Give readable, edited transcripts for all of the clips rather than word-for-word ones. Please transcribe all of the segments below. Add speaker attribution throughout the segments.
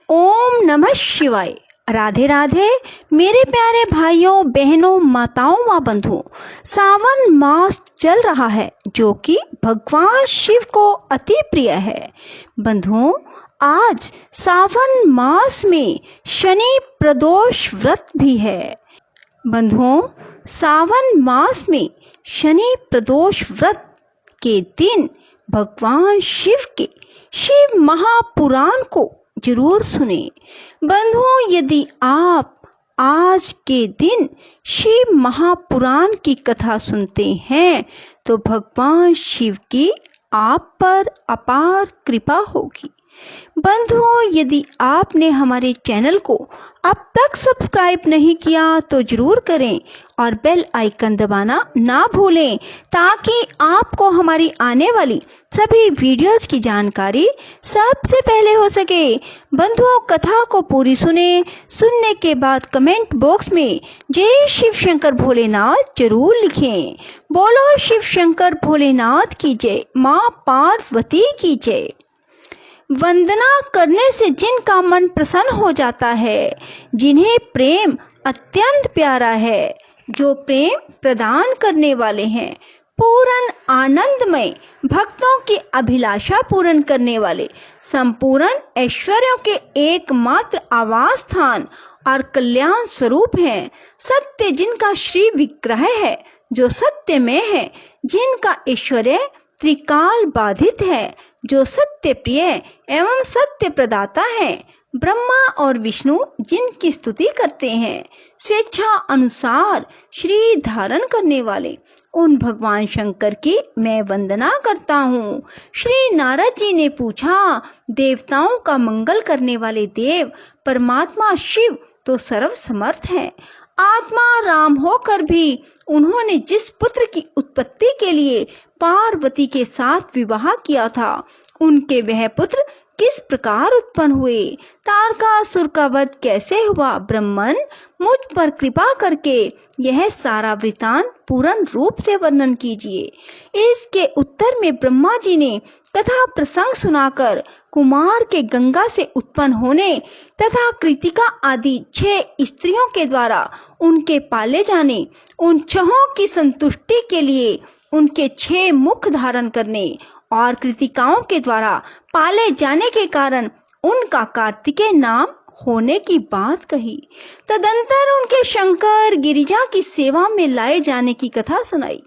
Speaker 1: ओम नमः शिवाय। राधे राधे मेरे प्यारे भाइयों बहनों माताओं व बंधुओं, सावन मास चल रहा है जो कि भगवान शिव को अति प्रिय है। बंधुओं, आज सावन मास में शनि प्रदोष व्रत भी है। बंधुओं, सावन मास में शनि प्रदोष व्रत के दिन भगवान शिव के शिव महापुराण को जरूर सुने। बंधुओं, यदि आप आज के दिन शिव महापुराण की कथा सुनते हैं तो भगवान शिव की आप पर अपार कृपा होगी। बंधुओं, यदि आपने हमारे चैनल को अब तक सब्सक्राइब नहीं किया तो जरूर करें और बेल आइकन दबाना ना भूलें ताकि आपको हमारी आने वाली सभी वीडियोज की जानकारी सबसे पहले हो सके। बंधुओं, कथा को पूरी सुनने के बाद कमेंट बॉक्स में जय शिव शंकर भोलेनाथ जरूर लिखें। बोलो शिव शंकर भोलेनाथ की जय, माँ पार्वती की जय। वंदना करने से जिनका मन प्रसन्न हो जाता है, जिन्हें प्रेम अत्यंत प्यारा है, जो प्रेम प्रदान करने वाले हैं, पूर्ण आनंदमय भक्तों की अभिलाषा पूर्ण करने वाले, संपूर्ण ऐश्वर्यों के एकमात्र आवास स्थान और कल्याण स्वरूप हैं, सत्य जिनका श्री विग्रह है, जो सत्य में है, जिनका ऐश्वर्य त्रिकाल बाधित है, जो सत्य प्रिय एवं सत्य प्रदाता है, ब्रह्मा और विष्णु जिनकी स्तुति करते हैं, स्वेच्छा अनुसार श्री धारण करने वाले उन भगवान शंकर की मैं वंदना करता हूँ। श्री नारद जी ने पूछा, देवताओं का मंगल करने वाले देव परमात्मा शिव तो सर्वसमर्थ है। आत्मा राम होकर भी उन्होंने जिस पुत्र की उत्पत्ति के लिए पार्वती के साथ विवाह किया था, उनके वह पुत्र किस प्रकार उत्पन्न हुए, तारकासुर का वध कैसे हुआ, ब्रह्मन मुझ पर कृपा करके यह सारा वृतांत पूर्ण रूप से वर्णन कीजिए। इसके उत्तर में ब्रह्मा जी ने कथा प्रसंग सुनाकर कुमार के गंगा से उत्पन्न होने तथा कृतिका आदि 6 स्त्रियों के द्वारा उनके पाले जाने, उन 6 की संतुष्टि के लिए उनके 6 मुख धारण करने और कृतिकाओं के द्वारा पाले जाने के कारण उनका कार्तिकेय नाम होने की बात कही। तदंतर उनके शंकर गिरिजा की सेवा में लाए जाने की कथा सुनाई।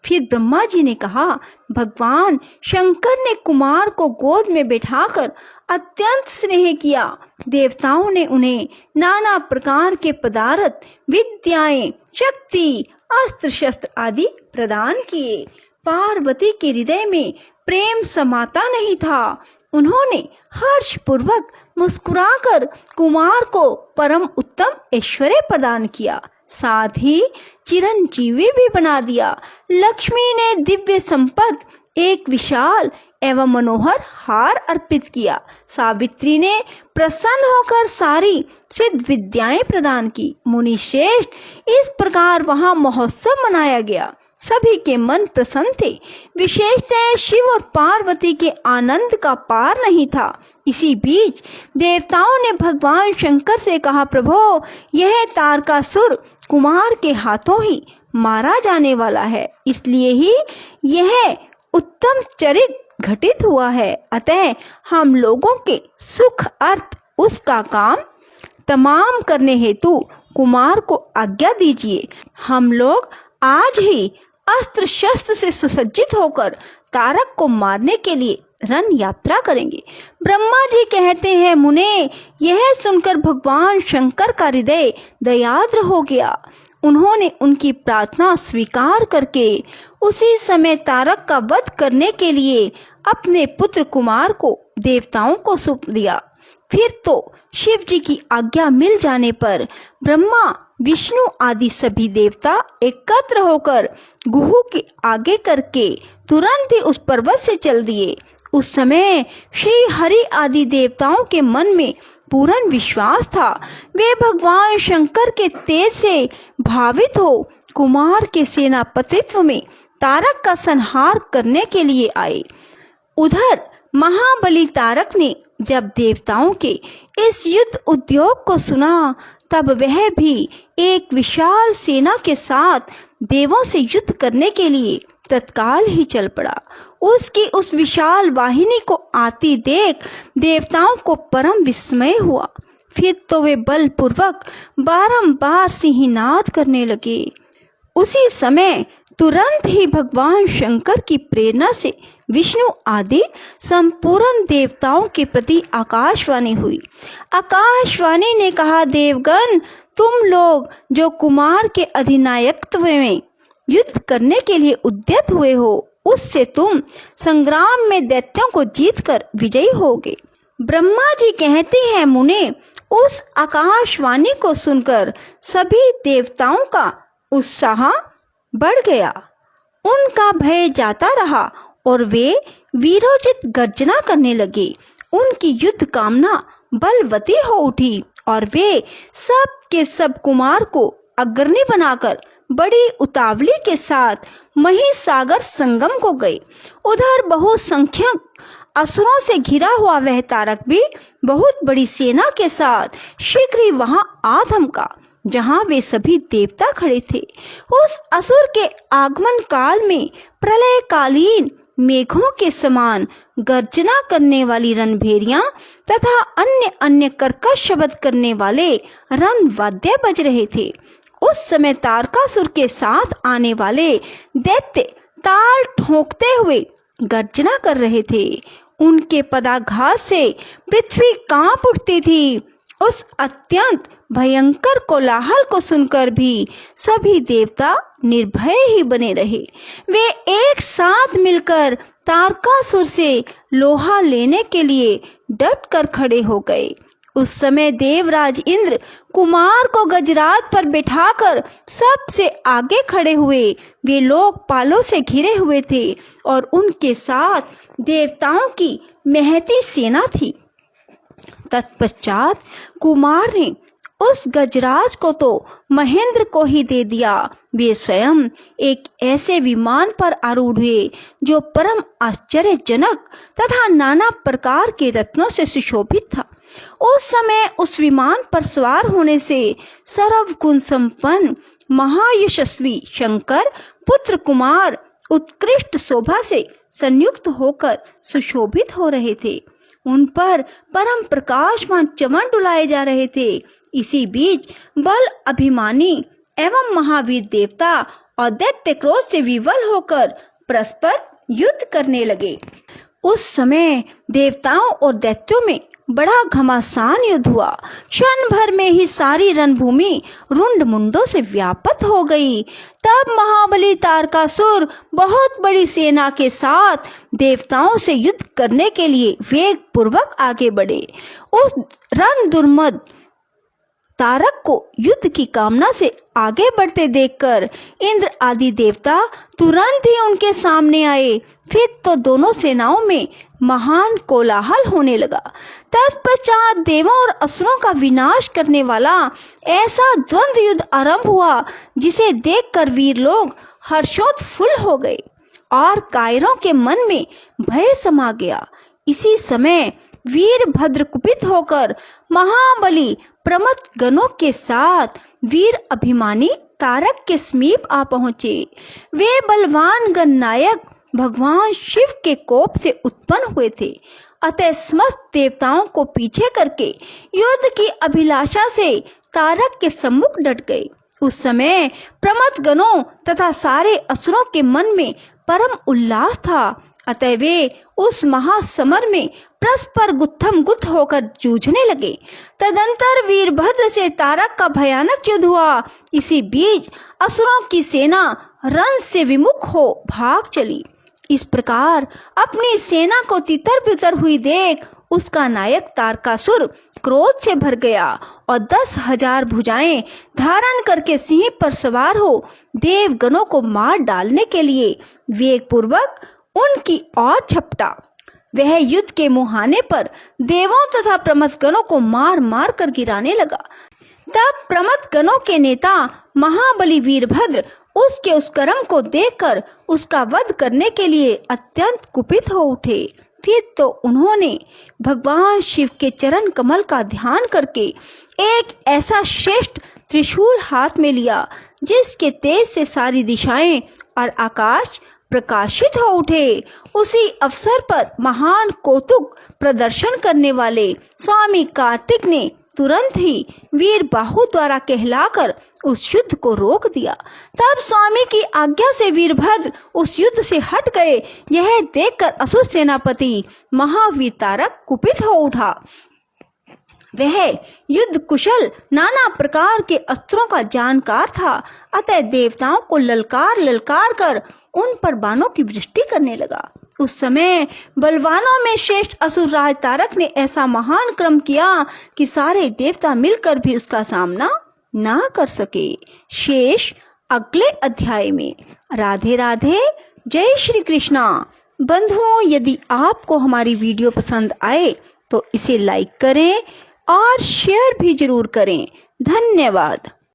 Speaker 1: फिर ब्रह्मा जी ने कहा, भगवान शंकर ने कुमार को गोद में बैठाकर अत्यंत स्नेह किया। देवताओं ने उन्हें नाना प्रकार के पदार्थ, विद्याएं, शक्ति, अस्त्र शस्त्र आदि प्रदान किए। पार्वती के हृदय में प्रेम समाता नहीं था। उन्होंने हर्ष पूर्वक मुस्कुराकर कुमार को परम उत्तम ऐश्वर्य प्रदान किया, साथ ही चिरंजीवी भी बना दिया। लक्ष्मी ने दिव्य संपत्ति एक विशाल एवं मनोहर हार अर्पित किया। सावित्री ने प्रसन्न होकर सारी सिद्ध विद्याएं प्रदान की। मुनि श्रेष्ठ, इस प्रकार वहां महोत्सव मनाया गया। सभी के मन प्रसन्न थे। विशेषतः शिव और पार्वती के आनंद का पार नहीं था। इसी बीच देवताओं ने भगवान शंकर से कहा, प्रभो, यह तारकासुर कुमार के हाथों ही मारा जाने वाला है, इसलिए ही यह उत्तम चरित्र घटित हुआ है। अतः हम लोगों के सुख अर्थ उसका काम तमाम करने हेतु कुमार को आज्ञा दीजिए। हम लोग आज ही अस्त्र शस्त्र से सुसज्जित होकर तारक को मारने के लिए रण यात्रा करेंगे। ब्रह्मा जी कहते हैं, मुने, यह सुनकर भगवान शंकर का हृदय दयाद्र हो गया। उन्होंने उनकी प्रार्थना स्वीकार करके उसी समय तारक का वध करने के लिए अपने पुत्र कुमार को देवताओं को सौंप दिया। फिर तो शिव जी की आज्ञा मिल जाने पर ब्रह्मा, विष्णु आदि सभी देवता एकत्र होकर गुहू के आगे करके तुरंत ही उस पर्वत से चल दिए। उस समय श्री हरि आदि देवताओं के मन में पूर्ण विश्वास था। वे भगवान शंकर के तेज से भावित हो कुमार के सेनापतित्व में तारक का संहार करने के लिए आए। उधर महाबली तारक ने जब देवताओं के इस युद्ध उद्योग को सुना, तब वह भी एक विशाल सेना के साथ देवों से युद्ध करने के लिए तत्काल ही चल पड़ा। उसकी उस विशाल वाहिनी को आती देख देवताओं को परम विस्मय हुआ। फिर तो वे बलपूर्वक बारंबार सिंहनाद करने लगे। उसी समय तुरंत ही भगवान शंकर की प्रेरणा से विष्णु आदि संपूर्ण देवताओं के प्रति आकाशवाणी हुई। आकाशवाणी ने कहा, देवगण, तुम लोग जो कुमार के अधिनायकत्व में युद्ध करने के लिए उद्यत हुए हो, उससे तुम संग्राम में दैत्यों को जीतकर विजयी होगे। ब्रह्मा जी कहते हैं, मुने, उस आकाशवाणी को सुनकर सभी देवताओं का उत्साह बढ़ गया। उनका भय जाता रहा और वे वीरोचित गर्जना करने लगे। उनकी युद्ध कामना बलवती हो उठी और वे सब के सब कुमार को अग्रणी बनाकर बड़ी उतावली के साथ महिसागर संगम को गए। उधर बहुसंख्यक असुरों से घिरा हुआ वह तारक भी बहुत बड़ी सेना के साथ शीघ्र ही वहां आ धमका, जहां वे सभी देवता खड़े थे। उस असुर के आगमन काल में प्रलयकालीन मेघों के समान गर्जना करने वाली रणभेरियां तथा अन्य अन्य कर्कश शब्द करने वाले रण वाद्य बज रहे थे। उस समय तारकासुर के साथ आने वाले दैत्य ताल ठोंकते हुए गर्जना कर रहे थे। उनके पदाघात से पृथ्वी कांप उठती थी। उस अत्यंत भयंकर कोलाहल को सुनकर भी सभी देवता निर्भय ही बने रहे। वे एक साथ मिलकर तारकासुर से लोहा लेने के लिए डट कर खड़े हो गए। उस समय देवराज इंद्र कुमार को गजराज पर बिठाकर सबसे आगे खड़े हुए। वे लोग पालों से घिरे हुए थे और उनके साथ देवताओं की महती सेना थी। तत्पश्चात कुमार ने उस गजराज को तो महेंद्र को ही दे दिया। वे स्वयं एक ऐसे विमान पर आरूढ़ हुए जो परम आश्चर्यजनक तथा नाना प्रकार के रत्नों से सुशोभित था। उस समय उस विमान पर सवार होने से सर्व गुण संपन्न महायशस्वी शंकर पुत्र कुमार उत्कृष्ट शोभा से संयुक्त होकर सुशोभित हो रहे थे। उन पर परम प्रकाशमान चमन डुलाए जा रहे थे। इसी बीच बल अभिमानी एवं महावीर देवता और दैत्य क्रोध से विवल होकर परस्पर युद्ध करने लगे। उस समय देवताओं और दैत्यों में बड़ा घमासान युद्ध हुआ। क्षण भर में ही सारी रणभूमि रुंड मुंडों से व्याप्त हो गई। तब महाबली तारकासुर बहुत बड़ी सेना के साथ देवताओं से युद्ध करने के लिए वेग पूर्वक आगे बढ़े। उस रण दुर्मद तारक को युद्ध की कामना से आगे बढ़ते देखकर इंद्र आदि देवता तुरंत ही उनके सामने आए। फिर तो दोनों सेनाओं में महान कोलाहल होने लगा। तत्पश्चात देवों और असुरों का विनाश करने वाला ऐसा द्वंद्व युद्ध आरंभ हुआ, जिसे देखकर वीर लोग हर्षोत्फुल्ल हो गए और कायरों के मन में भय समा गया। इसी समय वीरभद्र कुपित होकर महाबली प्रमथ गणों के साथ वीर अभिमानी तारक के समीप आ पहुंचे। वे बलवान गणनायक भगवान शिव के कोप से उत्पन्न हुए थे। अतः समस्त देवताओं को पीछे करके युद्ध की अभिलाषा से तारक के सम्मुख डट गए। उस समय प्रमथ गणों तथा सारे असुरों के मन में परम उल्लास था। अतः वे उस महासमर में परस्पर गुत्थम गुत्थ होकर जूझने लगे। तदंतर वीरभद्र से तारक का भयानक युद्ध हुआ। इसी बीच असुरों की सेना रण से विमुख हो भाग चली। इस प्रकार अपनी सेना को तितर बितर हुई देख उसका नायक तारकासुर क्रोध से भर गया और 10,000 भुजाएं धारण करके सिंह पर सवार हो देवगणों को मार डालने के लिए वेग पूर्वक उनकी ओर झपटा। वह युद्ध के मुहाने पर देवों तथा प्रमथगणों को मार मार कर गिराने लगा। तब प्रमथगणों के नेता महाबली वीरभद्र उसके उस कर्म को देखकर उसका वध करने के लिए अत्यंत कुपित हो उठे। फिर तो उन्होंने भगवान शिव के चरण कमल का ध्यान करके एक ऐसा श्रेष्ठ त्रिशूल हाथ में लिया जिसके तेज से सारी दिशाएं और आकाश प्रकाशित हो उठे। उसी अवसर पर महान कौतुक प्रदर्शन करने वाले स्वामी कार्तिक ने तुरंत ही वीर बाहु द्वारा कहलाकर उस युद्ध को रोक दिया। तब स्वामी की आज्ञा से वीरभद्र उस युद्ध से हट गए। यह देखकर असुर सेनापति महावीर तारक कुपित हो उठा। वह युद्ध कुशल नाना प्रकार के अस्त्रों का जानकार था, अतः देवताओं को ललकार ललकार कर उन पर बाणों की वृष्टि करने लगा। उस समय बलवानों में श्रेष्ठ असुर राज तारक ने ऐसा महान क्रम किया कि सारे देवता मिलकर भी उसका सामना ना कर सके। शेष अगले अध्याय में। राधे राधे, जय श्री कृष्णा। बंधुओं, यदि आपको हमारी वीडियो पसंद आए तो इसे लाइक करें और शेयर भी जरूर करें। धन्यवाद।